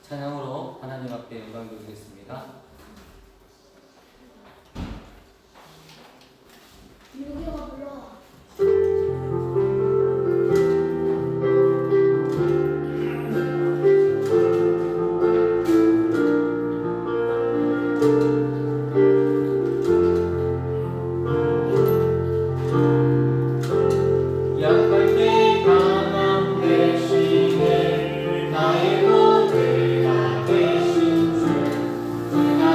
찬양으로 하나님 앞에 영광 돌리겠습니다. 유교가 불러. 나의 모두가 되신 주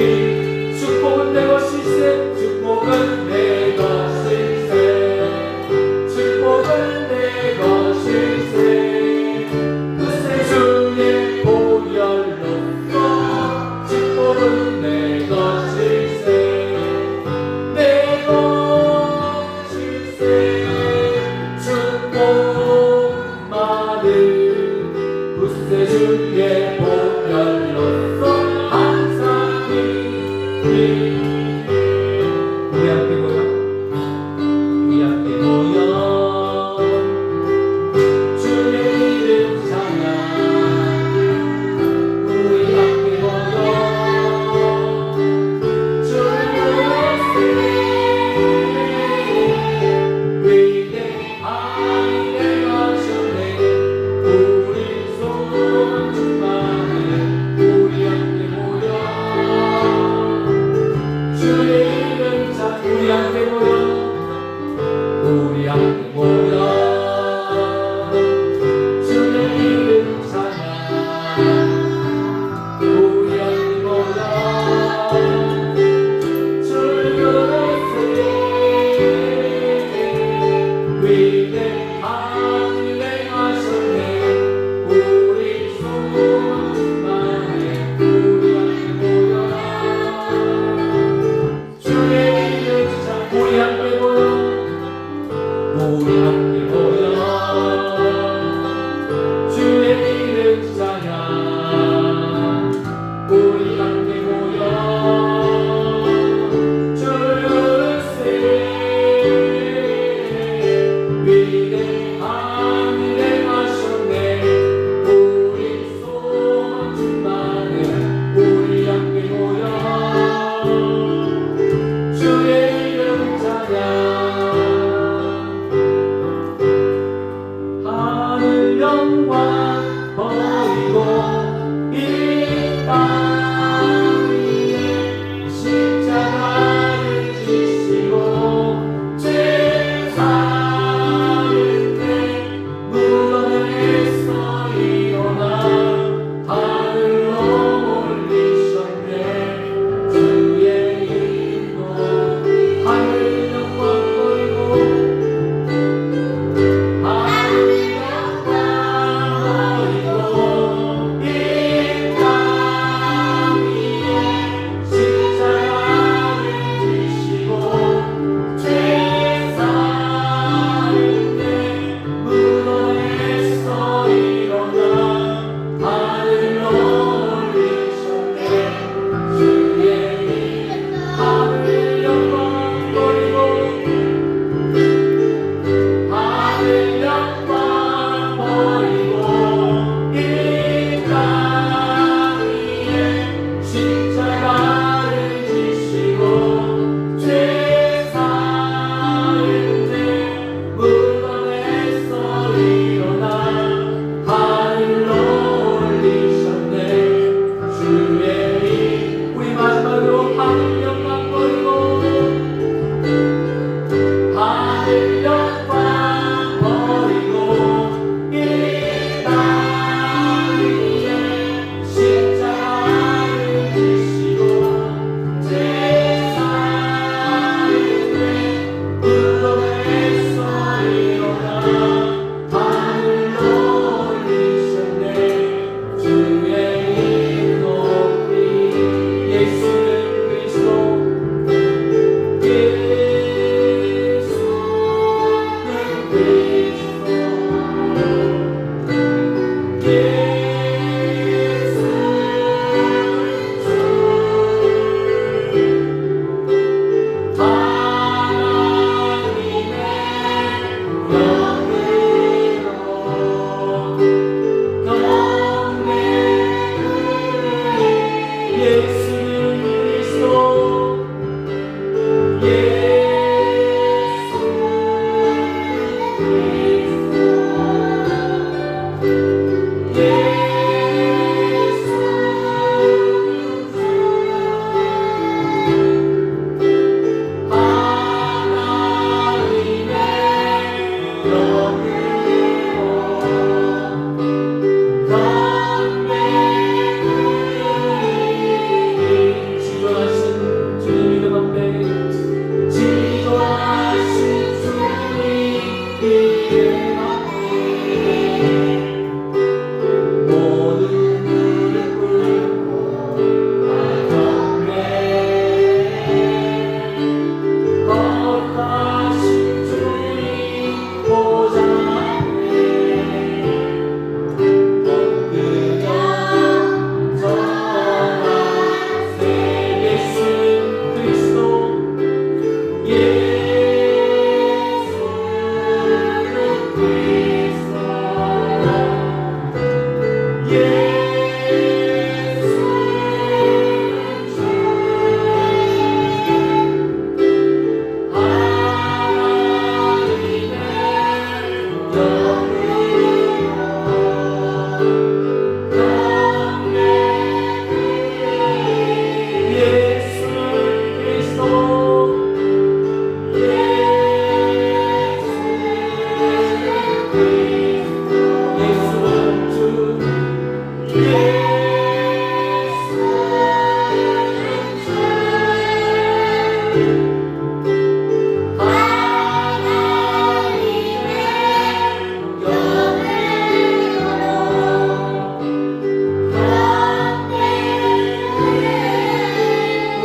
축복은 내 것일세 축복은 내 것일세 축복은 내 것일세 그새 주의 보혈로써 축복은 내 것일세 내 것일세 축복만은 그새 주의 보혈로써 항상 우리 함께 모여 우리 함께 모여 주의 이름 찬양 우리 함께 모여 주의 위대한 내 하셨네 우리 소중하네 우리 함께 모여 주의 이름 찬양 우리 함께 모여 우리 함께 모여 주의 이름 찬양 우리 함께 모여 주의 위대한 일 행하셨네 우리 소중하네 우리 함께 모여 주의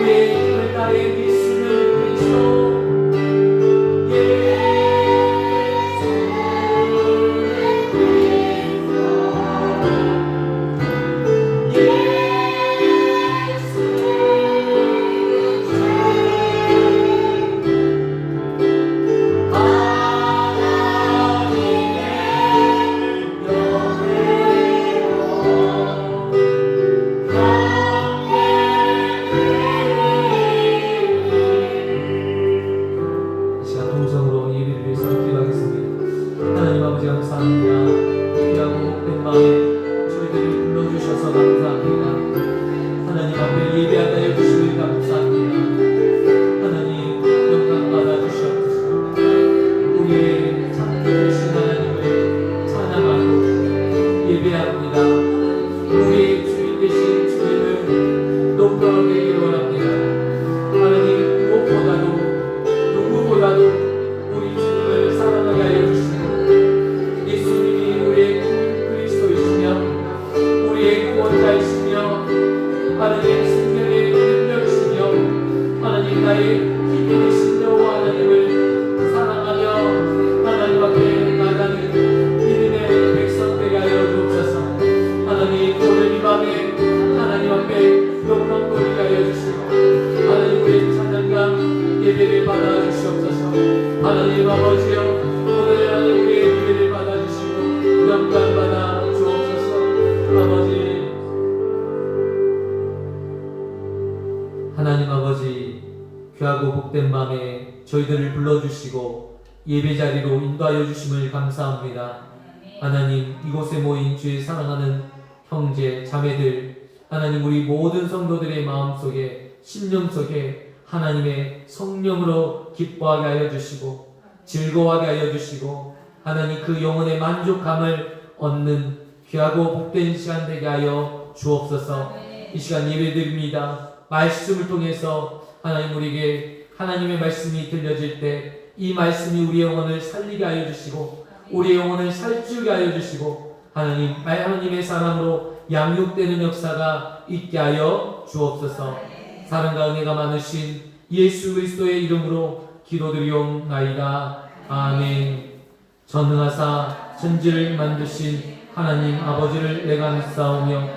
우리의 힘을 다해 믿음을 그리스도 하나님 아버지여, 오늘 하나님 우리의 예배를 받아주시고 영광 받아 주옵소서. 아버지, 하나님 아버지, 귀하고 복된 밤에 저희들을 불러주시고 예배 자리로 인도하여 주심을 감사합니다. 하나님, 이곳에 모인 주의 사랑하는 형제 자매들, 하나님 우리 모든 성도들의 마음속에 심령 속에 하나님의 성령으로 기뻐하게 하여 주시고 즐거워하게 하여 주시고 하나님 그 영혼의 만족감을 얻는 귀하고 복된 시간 되게 하여 주옵소서. 이 시간 예배드립니다. 말씀을 통해서 하나님 우리에게 하나님의 말씀이 들려질 때 이 말씀이 우리의 영혼을 살리게 하여 주시고 우리의 영혼을 살찌우게 하여 주시고 하나님의 사랑으로 양육되는 역사가 있게 하여 주옵소서. 사랑과 은혜가 많으신 예수 그리스도의 이름으로 기도드리옵나이다. 아멘. 전능하사 천지를 만드신 하나님 아버지를 내가 믿사오며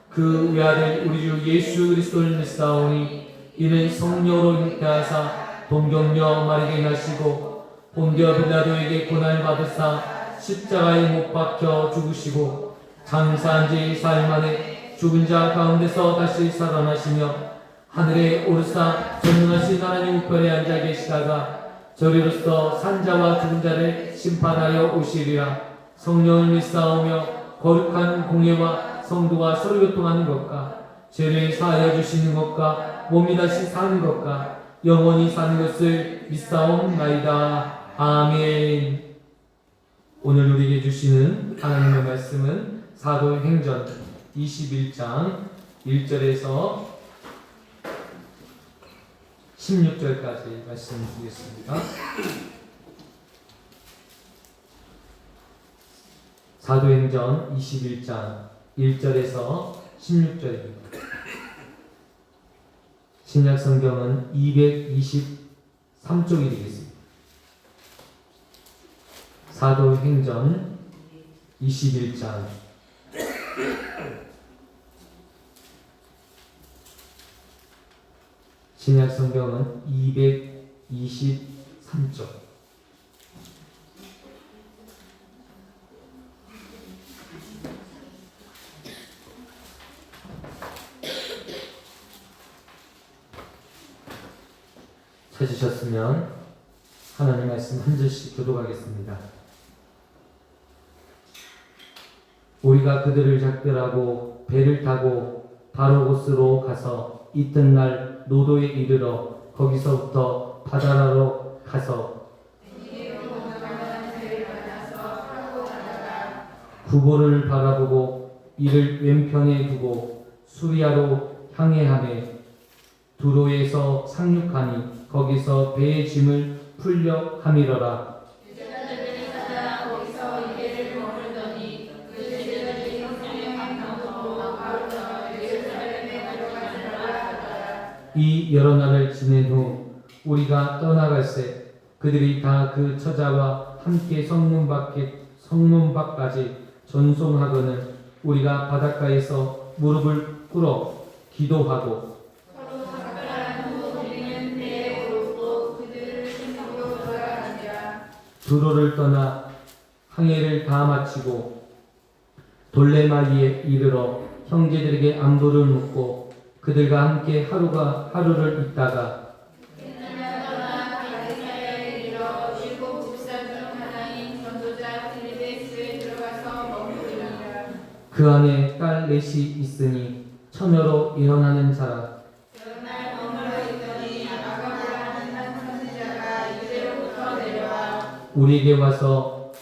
그 외아들 우리 주 예수 그리스도를 믿사오니 이는 성령으로 잉태하사 동정녀 마리아에게 나시고 본디오 빌라도에게 고난을 받으사 십자가에 못 박혀 죽으시고 장사한 지 4일 만에 죽은 자 가운데서 다시 살아나시며 하늘에 오르사 전능하신 하나님 우편에 앉아 계시다가 저리로서 산자와 죽은 자를 심판하여 오시리라. 성령을 믿사오며 거룩한 공예와 성도와 서로 교통하는 것과 죄를 사하여 주시는 것과 몸이 다시 사는 것과 영원히 사는 것을 믿사옵나이다. 아멘. 오늘 우리에게 주시는 하나님의 말씀은 사도행전 21장 1절에서 16절까지 말씀 주겠습니다. 사도행전 21장 1절에서 16절입니다. 신약성경은 223쪽이 되겠습니다. 사도행전 21장 신약성경은 223쪽. 찾으셨으면 하나님 말씀 한 절씩 교독하겠습니다. 우리가 그들을 작별하고 배를 타고 바로 곳으로 가서 이튿날 노도에 이르러 거기서부터 바다라로 가서 구보를 바라보고 이를 왼편에 두고 수리아로 향해 하매 두로에서 상륙하니 거기서 배의 짐을 풀려 함이러라. 이 여러 날을 지낸 후 우리가 떠나갈새 그들이 다 그 처자와 함께 성문 밖까지 전송하거늘 우리가 바닷가에서 무릎을 꿇어 기도하고 서로 작별한 후 우리는 배에 오르고 그들을 신부로 돌아가니라. 두로를 떠나 항해를 다 마치고 돌레마리에 이르러 형제들에게 안부를 묻고 그들과 함께 하루를 있다가 떠나 가이사랴에 이르러 일곱 집사 중 하나인 전도자 빌립에스에 들어가서 머무르니라. 그 안에 딸 넷이 있으니 처녀로 예언하는 자라. 그날 머물러 있더니 아가보라는 한 선지자가 이대로부터 내려와 우리에게 와서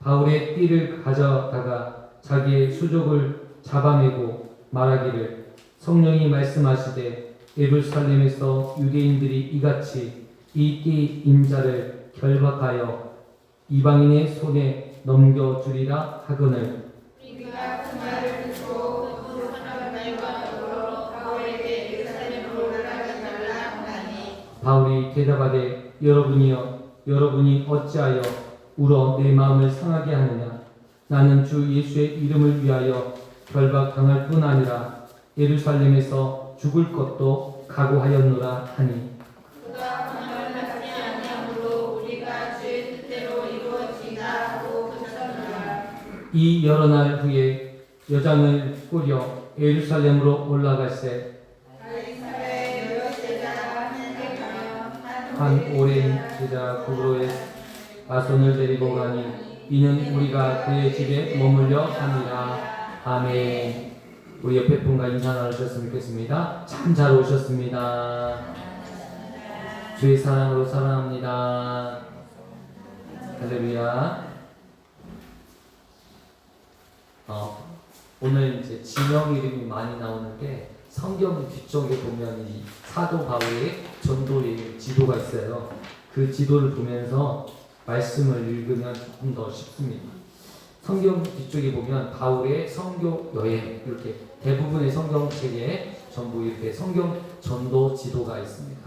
바울의 띠를 가져다가 자기의 수족을 잡아내고 말하기를 성령이 말씀하시되 예루살렘에서 유대인들이 이같이 이 띠 인자를 결박하여 이방인의 손에 넘겨주리라 하거늘 우리가 그 말을 듣고 그 사람들과 더불어 바울에게 예루살렘으로 올라가지 말라 하나니 바울이 대답하되 여러분이 어찌하여 울어 내 마음을 상하게 하느냐 나는 주 예수의 이름을 위하여 결박당할 뿐 아니라 예루살렘에서 죽을 것도 각오하였노라 하니 그가 강을 받지 아니하므로 우리가 주의 뜻대로 이루어지다 하고 그쳤노라. 이 여러 날 후에 여장을 꾸려 예루살렘으로 올라갈새 가이사랴에 여러 제자가 함께 가며 한 오랜 제자 구브로의 아손을 데리고 가니 이는 우리가 그의 집에 머물려 합니다. 아멘. 우리 옆에 분과 인사 나누셨으면 좋겠습니다. 참 잘 오셨습니다. 주의 사랑으로 사랑합니다. 할렐루야. 오늘 이제 지명 이름이 많이 나오는데 성경 뒤쪽에 보면 이 사도 바울의 전도의 지도가 있어요. 그 지도를 보면서 말씀을 읽으면 조금 더 쉽습니다. 성경 뒤쪽에 보면 바울의 선교 여행 이렇게 대부분의 성경책에 전부 이렇게 성경 전도 지도가 있습니다.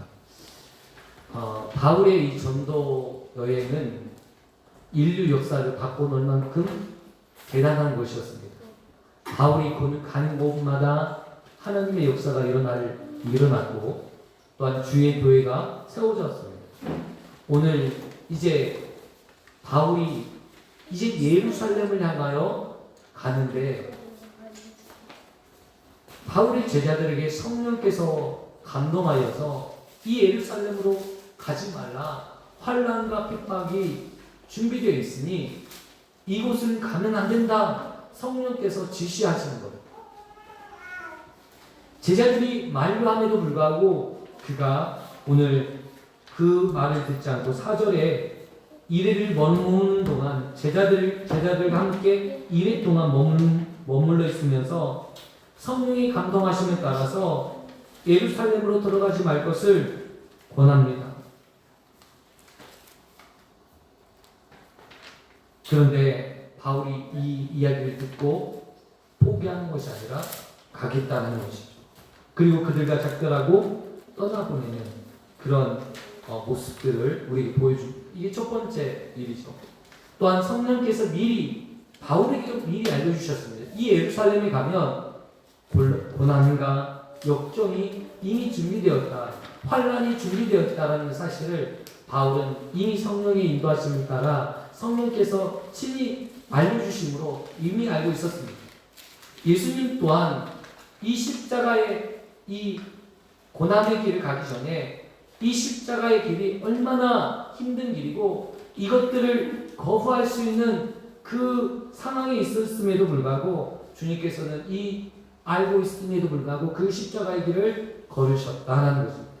바울의 이 전도 여행은 인류 역사를 바꿔놓을 만큼 대단한 것이었습니다. 바울이 가는 곳마다 하나님의 역사가 일어났고 또한 주의 교회가 세워졌습니다. 오늘 이제 바울이 이제 예루살렘을 향하여 가는데 바울의 제자들에게 성령께서 감동하여서 이 예루살렘으로 가지 말라. 환난과 핍박이 준비되어 있으니 이곳은 가면 안 된다. 성령께서 지시하시는 거예요. 제자들이 만류함에도 불구하고 그가 오늘 그 말을 듣지 않고 4절에 이래를 머무는 동안 제자들과 함께 이래 동안 머물러 있으면서 성령이 감동하심에 따라서 예루살렘으로 들어가지 말 것을 권합니다. 그런데 바울이 이 이야기를 듣고 포기하는 것이 아니라 가겠다는 것이죠. 그리고 그들과 작별하고 떠나보내는 그런 모습들을 우리에게 보여줍니다. 이게 첫 번째 일이죠. 또한 성령께서 바울에게 미리 알려주셨습니다. 이 예루살렘에 가면 고난과 역정이 이미 준비되었다. 환란이 준비되었다라는 사실을 바울은 이미 성령의 인도하심을 따라 성령께서 친히 알려주심으로 이미 알고 있었습니다. 예수님 또한 이 십자가의 이 고난의 길을 가기 전에 이 십자가의 길이 얼마나 힘든 길이고 이것들을 거부할 수 있는 그 상황에 있었음에도 불구하고 주님께서는 이 알고 있음에도 불구하고 그 십자가의 길을 걸으셨다는 것입니다.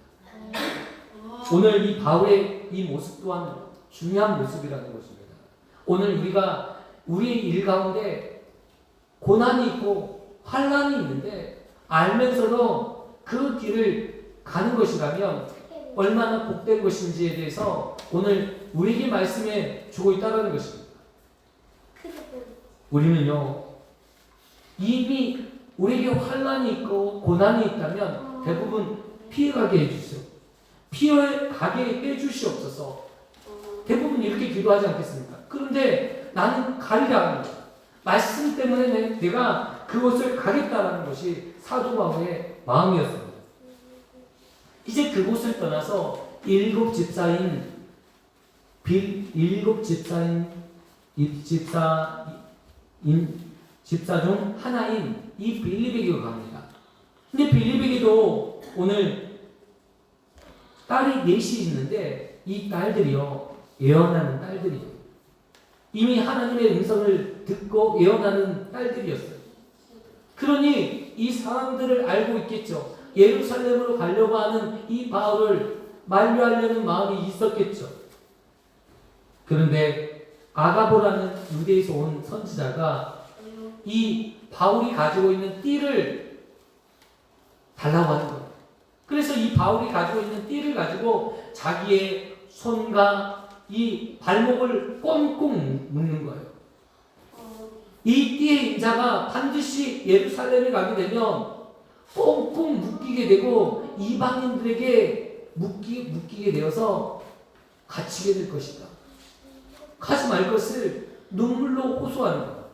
오늘 이 바울의 이 모습 또한 중요한 모습이라는 것입니다. 오늘 우리가 우리의 일 가운데 고난이 있고 환란이 있는데 알면서도 그 길을 가는 것이라면 얼마나 복된 것인지에 대해서 오늘 우리에게 말씀해 주고 있다는 것입니다. 우리는요 이미 우리에게 환란이 있고 고난이 있다면 대부분 피해가게 해주시오. 피해가게 해주시옵소서. 대부분 이렇게 기도하지 않겠습니까? 그런데 나는 가리라 합니다. 말씀 때문에 내가 그곳을 가겠다라는 것이 사도 바울의 마음이었습니다. 이제 그곳을 떠나서 일곱 집사 중 하나인 이 빌립에게로 갑니다. 근데 빌립에게도 오늘 딸이 넷이 있는데 이 딸들이요, 예언하는 딸들이에요. 이미 하나님의 음성을 듣고 예언하는 딸들이었어요. 그러니 이 상황들을 알고 있겠죠. 예루살렘으로 가려고 하는 이 바울을 만류하려는 마음이 있었겠죠. 그런데 아가보라는 유대에서 온 선지자가 이 바울이 가지고 있는 띠를 달라고 하는 거예요. 그래서 이 바울이 가지고 있는 띠를 가지고 자기의 손과 이 발목을 꽁꽁 묶는 거예요. 이 띠의 인자가 반드시 예루살렘에 가게 되면 꽁꽁 묶이게 되고 이방인들에게 묶이게 되어서 갇히게 될 것이다. 가지 말 것을 눈물로 호소하는 거예요.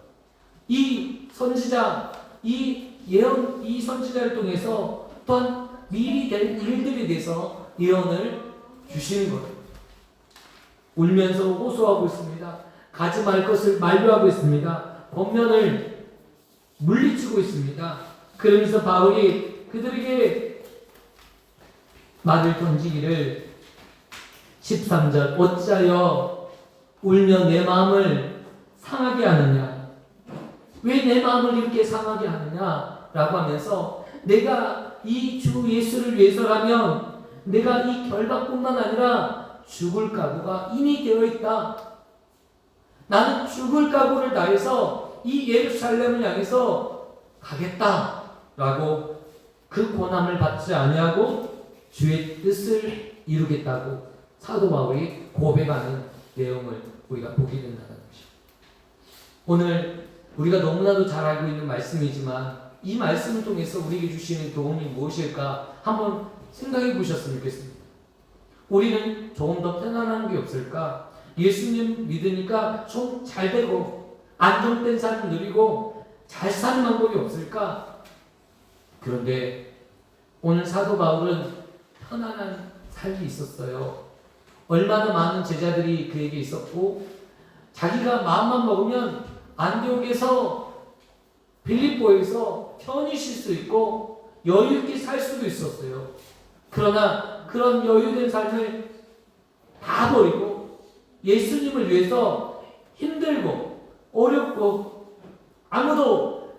이 선지자, 이 선지자를 통해서 또한 미리 될 일들에 대해서 예언을 주시는 거예요. 울면서 호소하고 있습니다. 가지 말 것을 만류하고 있습니다. 권면을 물리치고 있습니다. 그러면서 바울이 그들에게 말을 던지기를 13절 어찌하여 울며 내 마음을 상하게 하느냐, 왜 내 마음을 이렇게 상하게 하느냐 라고 하면서 내가 이 주 예수를 위해서라면 내가 이 결박뿐만 아니라 죽을 각오가 이미 되어 있다. 나는 죽을 각오를 다해서 이 예루살렘을 향해서 가겠다 라고 그 고난을 받지 아니하고 주의 뜻을 이루겠다고 사도 바울이 고백하는 내용을 우리가 보게 된다는 것이죠. 오늘 우리가 너무나도 잘 알고 있는 말씀이지만 이 말씀을 통해서 우리에게 주시는 교훈이 무엇일까 한번 생각해 보셨으면 좋겠습니다. 우리는 조금 더 편안한 게 없을까? 예수님 믿으니까 좀 잘 되고 안정된 삶을 누리고 잘 사는 방법이 없을까? 그런데 오늘 사도 바울은 편안한 삶이 있었어요. 얼마나 많은 제자들이 그에게 있었고 자기가 마음만 먹으면 안디옥에서 빌립보에서 편히 쉴 수 있고 여유있게 살 수도 있었어요. 그러나 그런 여유된 삶을 다 버리고 예수님을 위해서 힘들고 어렵고 아무도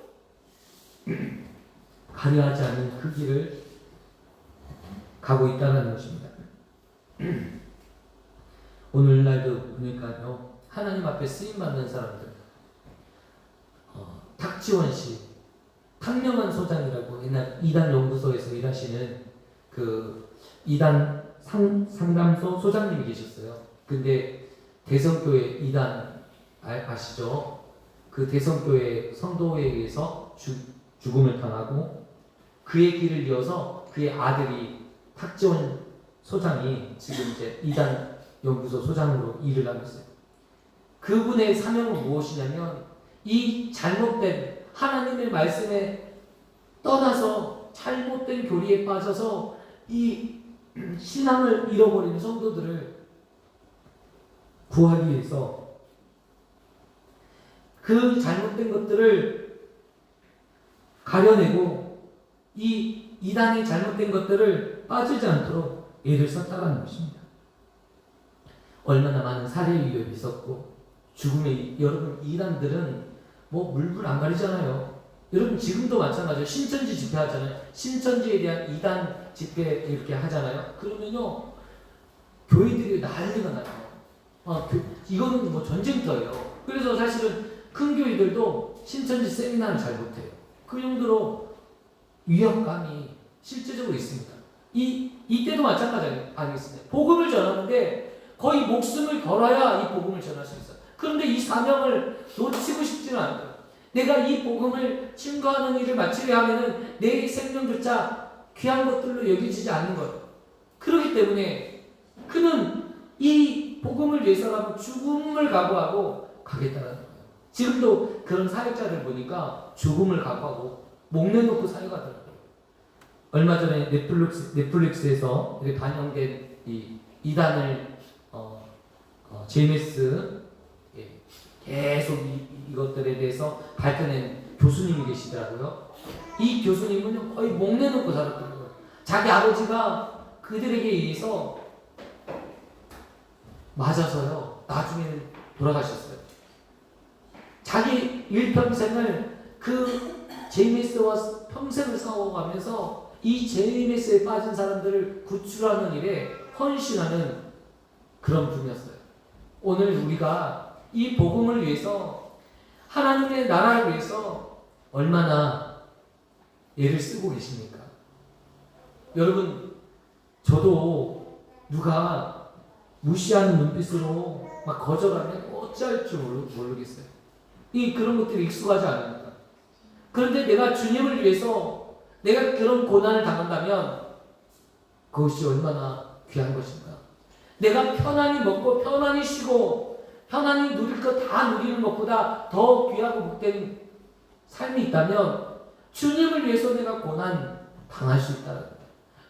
가려하지 않는 그 길을 가고 있다는 것입니다. 오늘날도 보니까요, 하나님 앞에 쓰임받는 사람들, 탁지원 씨, 탁명한 소장이라고 옛날 이단 연구소에서 일하시는 그 이단 상담소 소장님이 계셨어요. 근데 대성교회 이단 아시죠? 그 대성교회 성도에 의해서 죽음을 당하고 그의 길을 이어서 그의 아들이 탁지원 소장이 지금 이제 이단 연구소 소장으로 일을 하고 있어요. 그분의 사명은 무엇이냐면 이 잘못된 하나님의 말씀에 떠나서 잘못된 교리에 빠져서 이 신앙을 잃어버린 성도들을 구하기 위해서 그 잘못된 것들을 가려내고 이 이단의 잘못된 것들을 빠지지 않도록 애를 썼다는 것입니다. 얼마나 많은 살해 위협이 있었고 죽음의 여러분 이단들은 뭐 물불 안 가리잖아요. 여러분 지금도 마찬가지예요. 신천지 집회 하잖아요. 신천지에 대한 이단 집회 이렇게 하잖아요. 그러면요 교회들이 난리가 나요. 이거는 뭐 전쟁터예요. 그래서 사실은 큰 교회들도 신천지 세미나를 잘 못해요. 그 정도로 위협감이 실제적으로 있습니다. 이때도 마찬가지 아니겠습니까? 복음을 전하는데 거의 목숨을 걸어야 이 복음을 전할 수 있어요. 그런데 이 사명을 놓치고 싶지는 않아요. 내가 이 복음을 증거하는 일을 마치려 하면은 내 생명조차 귀한 것들로 여겨지지 않는 거예요. 그렇기 때문에 그는 이 복음을 위해서라도 죽음을 각오하고 가겠다는 거예요. 지금도 그런 사역자들 보니까 죽음을 각오하고 목 내놓고 사역하더라고요. 얼마 전에 넷플릭스에서 이렇게 반영된 이 이단을 JMS 계속 이것들에 대해서 발견한 교수님이 계시더라고요. 이 교수님은 거의 목 내놓고 살았더라고요. 자기 아버지가 그들에게 의해서 맞아서요. 나중에는 돌아가셨어요. 자기 일평생을 그 JMS와 평생을 싸워가면서 이 JMS에 빠진 사람들을 구출하는 일에 헌신하는 그런 분이었어요. 오늘 우리가 이 복음을 위해서 하나님의 나라를 위해서 얼마나 애를 쓰고 계십니까? 여러분, 저도 누가 무시하는 눈빛으로 막 거절하면 어찌할 줄 모르겠어요. 그런 것들이 익숙하지 않으니까. 그런데 내가 주님을 위해서 내가 그런 고난을 당한다면 그것이 얼마나 귀한 것인가. 내가 편안히 먹고 편안히 쉬고 편안히 누릴 것 다 누리는 것보다 더 귀하고 복된 삶이 있다면 주님을 위해서 내가 고난 당할 수 있다는 거예요.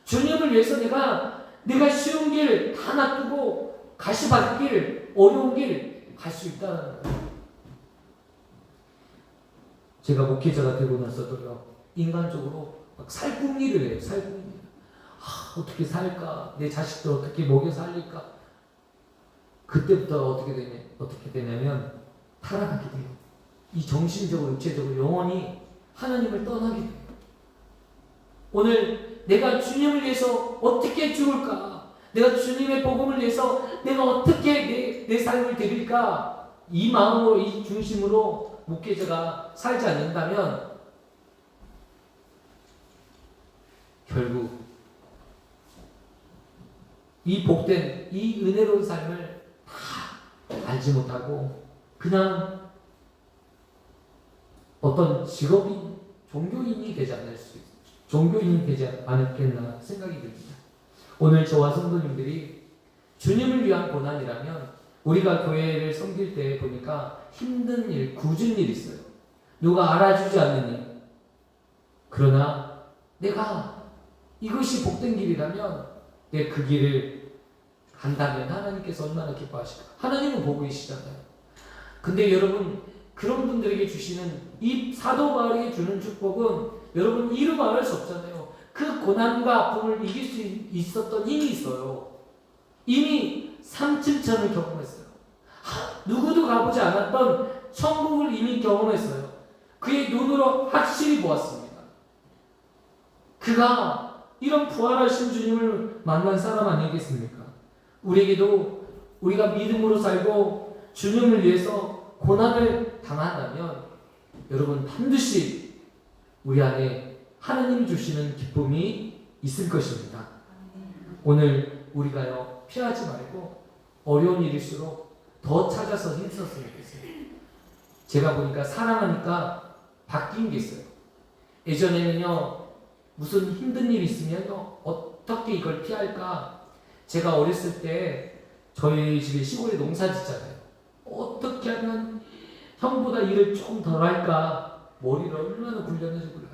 주님을 위해서 내가 쉬운 길 다 놔두고 가시밭길 어려운 길 갈 수 있다는 거예요. 제가 목회자가 되고 나서도요, 인간적으로 막 살궁리를 해요. 살궁리. 어떻게 살까? 내 자식들 어떻게 먹여 살릴까? 그때부터 어떻게 되냐면 타락하게 돼요. 이 정신적으로, 육체적으로 영원히 하나님을 떠나게 돼요. 오늘 내가 주님을 위해서 어떻게 죽을까? 내가 주님의 복음을 위해서 내가 어떻게 내 삶을 드릴까? 이 마음으로, 이 중심으로 목회자가 살지 않는다면 결국 이 복된, 이 은혜로운 삶을 다 알지 못하고 그냥 어떤 직업인, 종교인이 되지 않았겠나 생각이 듭니다. 오늘 저와 성도님들이 주님을 위한 고난이라면 우리가 교회를 섬길 때 보니까 힘든 일, 굳은 일이 있어요. 누가 알아주지 않는 일. 그러나 내가 이것이 복된 길이라면 내가 그 길을 간다면 하나님께서 얼마나 기뻐하실까. 하나님은 보고 계시잖아요. 근데 여러분, 그런 분들에게 주시는 이 사도 바울에게 주는 축복은 여러분 이루 말할 수 없잖아요. 그 고난과 아픔을 이길 수 있었던 힘이 있어요. 이미 삼층천을 경험했어요. 누구도 가보지 않았던 천국을 이미 경험했어요. 그의 눈으로 확실히 보았습니다. 그가 이런 부활하신 주님을 만난 사람 아니겠습니까? 우리에게도 우리가 믿음으로 살고 주님을 위해서 고난을 당한다면 여러분 반드시 우리 안에 하나님이 주시는 기쁨이 있을 것입니다. 오늘 우리가요, 피하지 말고 어려운 일일수록 더 찾아서 힘썼으면 좋겠어요. 제가 보니까 사랑하니까 바뀐 게 있어요. 예전에는요, 무슨 힘든 일이 있으면요, 어떻게 이걸 피할까? 제가 어렸을 때 저희 집에 시골에 농사 짓잖아요. 어떻게 하면 형보다 일을 조금 덜 할까? 머리를 얼마나 굴렸는지 몰라요.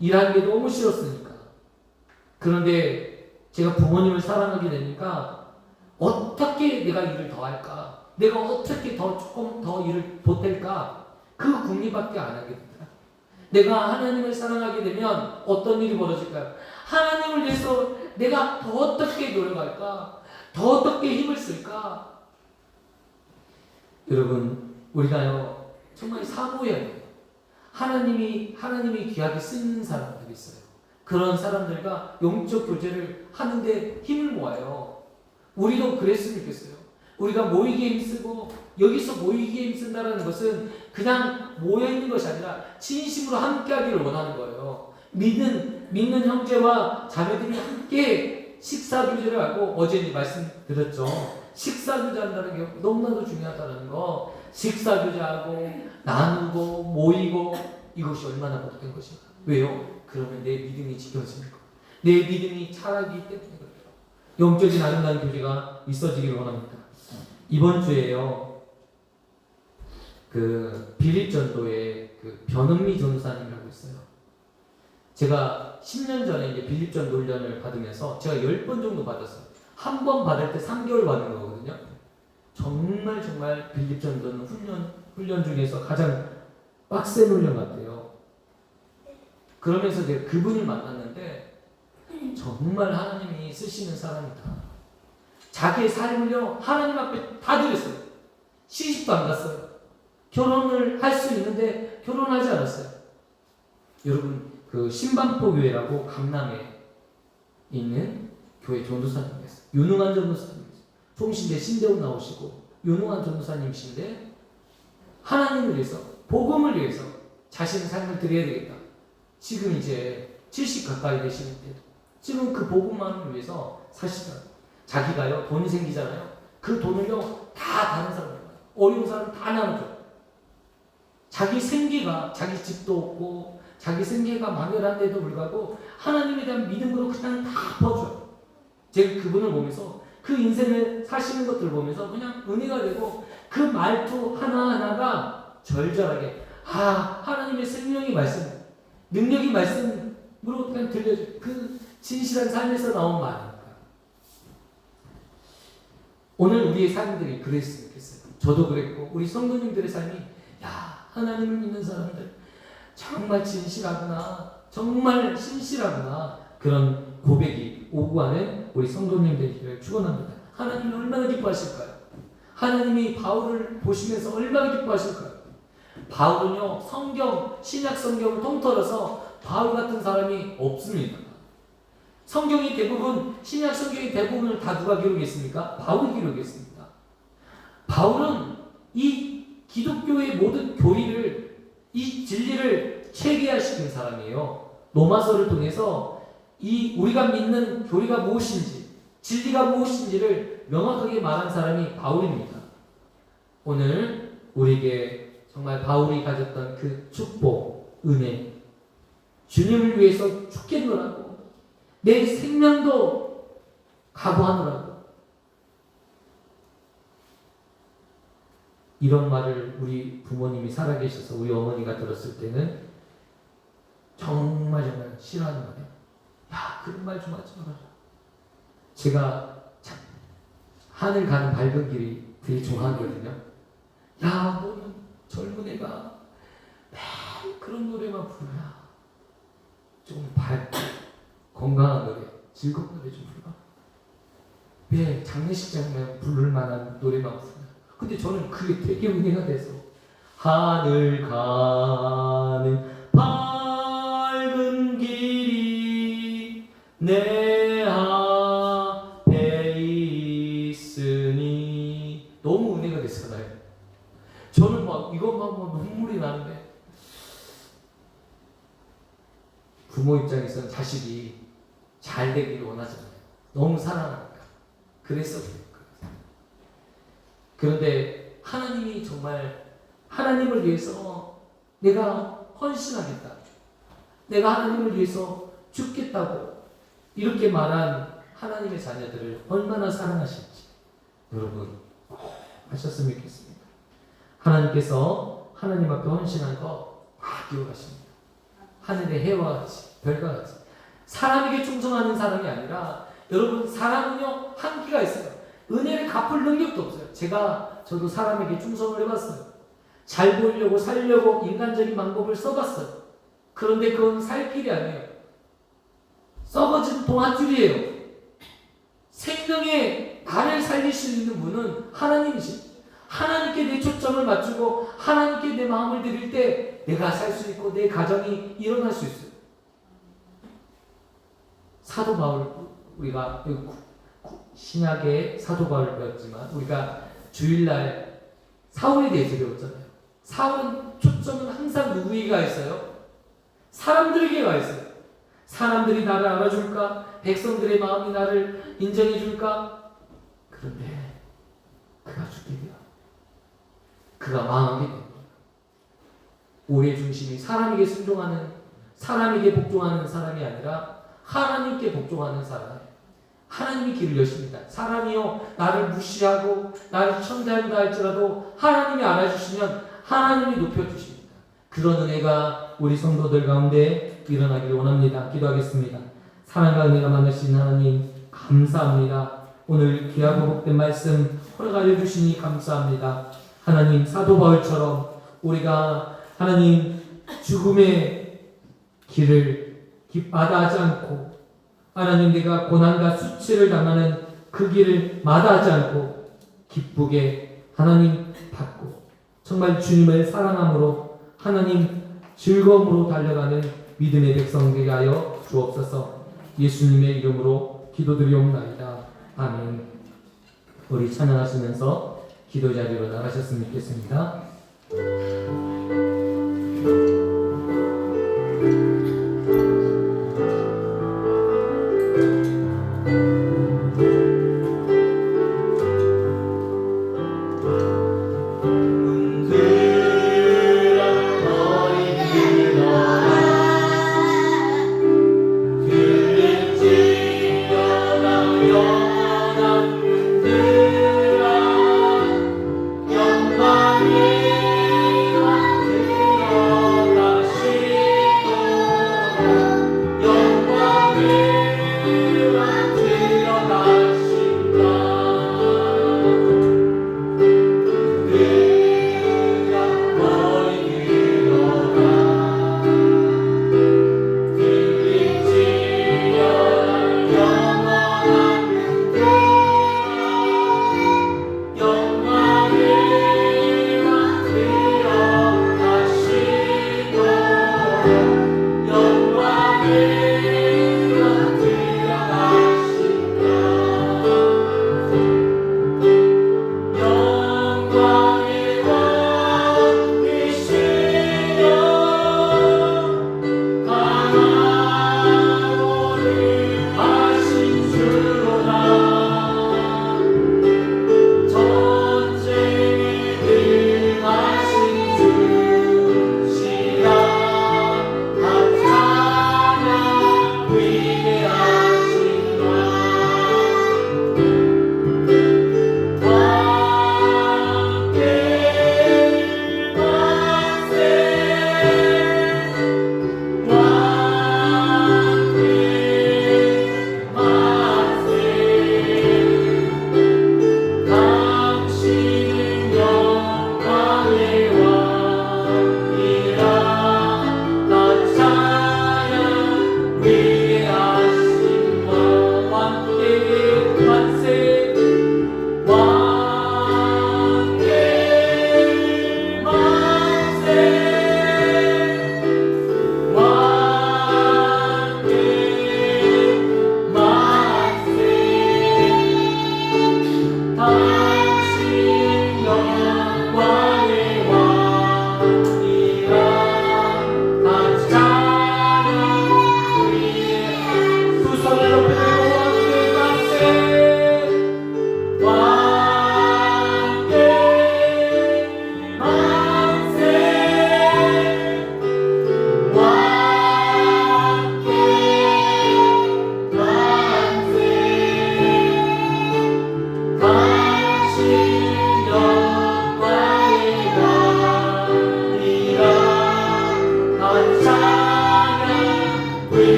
일하는 게 너무 싫었으니까. 그런데 제가 부모님을 사랑하게 되니까 어떻게 내가 일을 더 할까? 내가 어떻게 조금 더 일을 보탤까? 그 궁리밖에 안 하게 되더라. 내가 하나님을 사랑하게 되면 어떤 일이 벌어질까요? 하나님을 위해서 내가 더 어떻게 노력할까? 더 어떻게 힘을 쓸까? 여러분, 우리가요, 정말 사모해야 돼요. 하나님이 귀하게 쓰는 사람들이 있어요. 그런 사람들과 영적 교제를 하는데 힘을 모아요. 우리도 그랬으면 좋겠어요. 우리가 모이기에 힘쓰고 여기서 모이기에 힘쓴다는 것은 그냥 모여있는 것이 아니라 진심으로 함께하기를 원하는 거예요. 믿는 형제와 자매들이 함께 식사교제를 하고, 어제 말씀드렸죠. 식사교제한다는 게 너무나도 중요하다는 거. 식사교제하고 나누고 모이고, 이것이 얼마나 복된 것인가. 왜요? 그러면 내 믿음이 지켜지는 거예요. 내 믿음이 차라기 때문에 그래요. 영적인 아름다운 교제가 있어지기를 원합니다. 이번 주에요, 그 빌립전도에 그 변은미 전사님이라고 있어요. 제가 10년 전에 이제 빌립전도 훈련을 받으면서 제가 10번 정도 받았어요. 한 번 받을 때 3개월 받는 거거든요. 정말 빌립전도는 훈련 중에서 가장 빡센 훈련 같아요. 그러면서 제가 그분을 만났는데 정말 하나님이 쓰시는 사람이다. 자기의 삶을요 하나님 앞에 다 드렸어요. 시집도 안 갔어요. 결혼을 할 수 있는데 결혼하지 않았어요. 여러분 그 신반포 교회라고 강남에 있는 교회 전도사님이었어요. 유능한 전도사님이었어요. 총신대 신대원 나오시고 유능한 전도사님이신데 하나님을 위해서 복음을 위해서 자신의 삶을 드려야 되겠다. 지금 이제 70 가까이 되시는데 지금 그 복음만을 위해서 사시더라고요. 자기가요 돈이 생기잖아요. 그 돈을요 다 다른 사람들 어려운 사람 다 나눠줘요. 자기 생계가 자기 집도 없고 자기 생계가 막연한데도 불구하고 하나님에 대한 믿음으로 그냥 다 퍼줘요. 제가 그분을 보면서 그 인생을 사시는 것들을 보면서 그냥 은혜가 되고 그 말투 하나하나가 절절하게 하나님의 생명이 말씀 능력이 말씀으로 그냥 들려줘요. 그 진실한 삶에서 나온 말이니까. 오늘 우리의 삶들이 그랬으면 좋겠어요. 저도 그랬고 우리 성도님들의 삶이 하나님을 믿는 사람들 정말 진실하구나, 정말 신실하구나, 그런 고백이 오고 가는 우리 성도님들을 축원합니다. 하나님이 얼마나 기뻐하실까요? 하나님이 바울을 보시면서 얼마나 기뻐하실까요? 바울은요 신약 성경을 통틀어서 바울 같은 사람이 없습니다. 성경이 대부분 신약 성경의 대부분을 다 누가 기록했습니까? 바울이 기록했습니다. 바울은 이 기독교의 모든 교리를 이 진리를 체계화시킨 사람이에요. 로마서를 통해서 이 우리가 믿는 교리가 무엇인지 진리가 무엇인지를 명확하게 말한 사람이 바울입니다. 오늘 우리에게 정말 바울이 가졌던 그 축복, 은혜, 주님을 위해서 죽겠노라고 내 생명도 각오하노라고 이런 말을 우리 부모님이 살아계셔서 우리 어머니가 들었을 때는 정말 싫어하는 말이에요. 그런 말 좀 하지 말아라. 제가 참 하늘 가는 밝은 길이 되게 좋아하거든요. 너는 젊은 애가 매일 그런 노래만 부르냐. 좀 밝고 건강한 노래, 즐거운 노래 좀 불러. 왜 장례식장에 부를 만한 노래만 부르냐. 근데 저는 그게 되게 은혜가 돼서 하늘 가는 밝은 길이 내 앞에 있으니 너무 은혜가 됐잖아요. 저는 이것만 보면 눈물이 나는데 부모 입장에서는 자식이 잘 되기를 원하잖아요. 너무 사랑하니까. 그래서 그런데 하나님이 정말 하나님을 위해서 내가 헌신하겠다. 내가 하나님을 위해서 죽겠다고 이렇게 말한 하나님의 자녀들을 얼마나 사랑하실지 여러분 하셨으면 좋겠습니다. 하나님께서 하나님 앞에 헌신한 거 다 기억하십니다. 하늘의 해와 같이 별과 같이 사람에게 충성하는 사람이 아니라 여러분 사람은요 한계가 있어요. 은혜를 갚을 능력도 없어요. 저도 사람에게 충성을 해봤어요. 잘 보이려고 살려고 인간적인 방법을 써봤어요. 그런데 그건 살 길이 아니에요. 썩어진 동아줄이에요. 생명의 나를 살릴 수 있는 분은 하나님이십니다. 하나님께 내 초점을 맞추고 하나님께 내 마음을 드릴 때 내가 살 수 있고 내 가정이 일어날 수 있어요. 사도 바울 우리가 신약의 사도 바울을 배웠지만 우리가 주일날 사울에 대해서 배웠잖아요. 사울은 초점은 항상 누구에게 가 있어요? 사람들에게 가 있어요. 사람들이 나를 알아줄까? 백성들의 마음이 나를 인정해줄까? 그런데 그가 죽게 돼요. 그가 망하게 됩니다. 오해 중심이 사람에게 순종하는 사람에게 복종하는 사람이 아니라 하나님께 복종하는 사람. 하나님이 길을 여십니다. 사람이요 나를 무시하고 나를 천대한다 할지라도 하나님이 알아주시면 하나님이 높여주십니다. 그런 은혜가 우리 성도들 가운데 일어나기를 원합니다. 기도하겠습니다. 사랑과 은혜가 많으신 하나님 감사합니다. 오늘 귀하고 복된 말씀 허락하여 주시니 감사합니다. 하나님 사도 바울처럼 우리가 하나님 죽음의 길을 마다하지 않고 하나님 내가 고난과 수치를 당하는 그 길을 마다하지 않고 기쁘게 하나님 받고 정말 주님을 사랑함으로 하나님 즐거움으로 달려가는 믿음의 백성 되게 하여 주옵소서. 예수님의 이름으로 기도드리옵나이다. 아멘. 우리 찬양하시면서 기도 자리로 나가셨으면 좋겠습니다.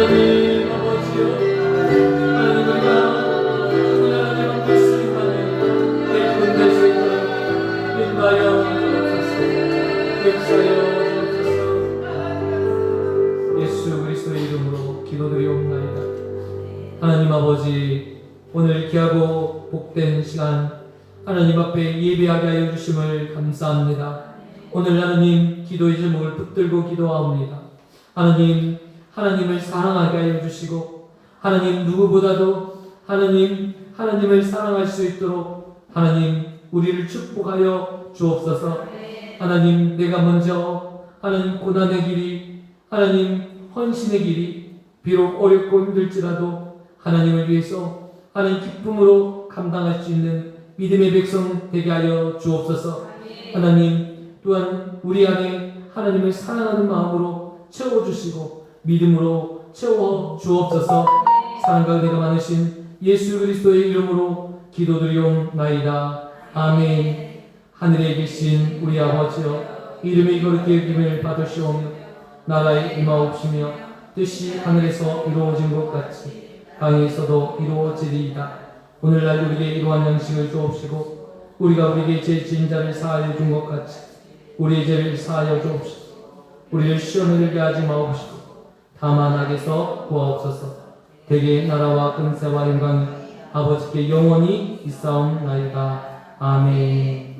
하나님 아버지여, 하나님 우리가 하나님 앞에 쓰임받는 내 군대 세상 인도하여 주옵소서. 역사여 주옵소서. 예수 그리스도의 이름으로 기도드리옵나이다. 하나님 아버지, 오늘 귀하고 복된 시간 하나님 앞에 예배하게 하여 주심을 감사합니다. 오늘 하나님 기도의 제목을 붙들고 기도하옵니다. 하나님, 하나님을 사랑하게 하여 주시고 하나님 누구보다도 하나님을 사랑할 수 있도록 하나님 우리를 축복하여 주옵소서. 하나님, 내가 먼저 하나님 고난의 길이, 하나님 헌신의 길이 비록 어렵고 힘들지라도 하나님을 위해서 하나님 기쁨으로 감당할 수 있는 믿음의 백성 되게 하여 주옵소서. 하나님, 또한 우리 안에 하나님을 사랑하는 마음으로 채워주시고 믿음으로 채워 주옵소서. 사랑과 은혜가 많으신 예수 그리스도의 이름으로 기도드리옵나이다. 아멘. 하늘에 계신 우리 아버지여, 이름이 거룩히 여김을 받으시오며 나라에 임하옵시며 뜻이 하늘에서 이루어진 것 같이 땅에서도 이루어지리이다. 오늘날 우리에게 이러한 양식을 주옵시고 우리가 우리에게 죄 지은 자를 사하여 준 것 같이 우리의 죄를 사하여 주옵시고 우리를 시험에 들게 하지 마옵시고 다만 악에서 구하옵소서. 대개 나라와 권세와 영광이 아버지께 영원히 있사옵나이다. 아멘.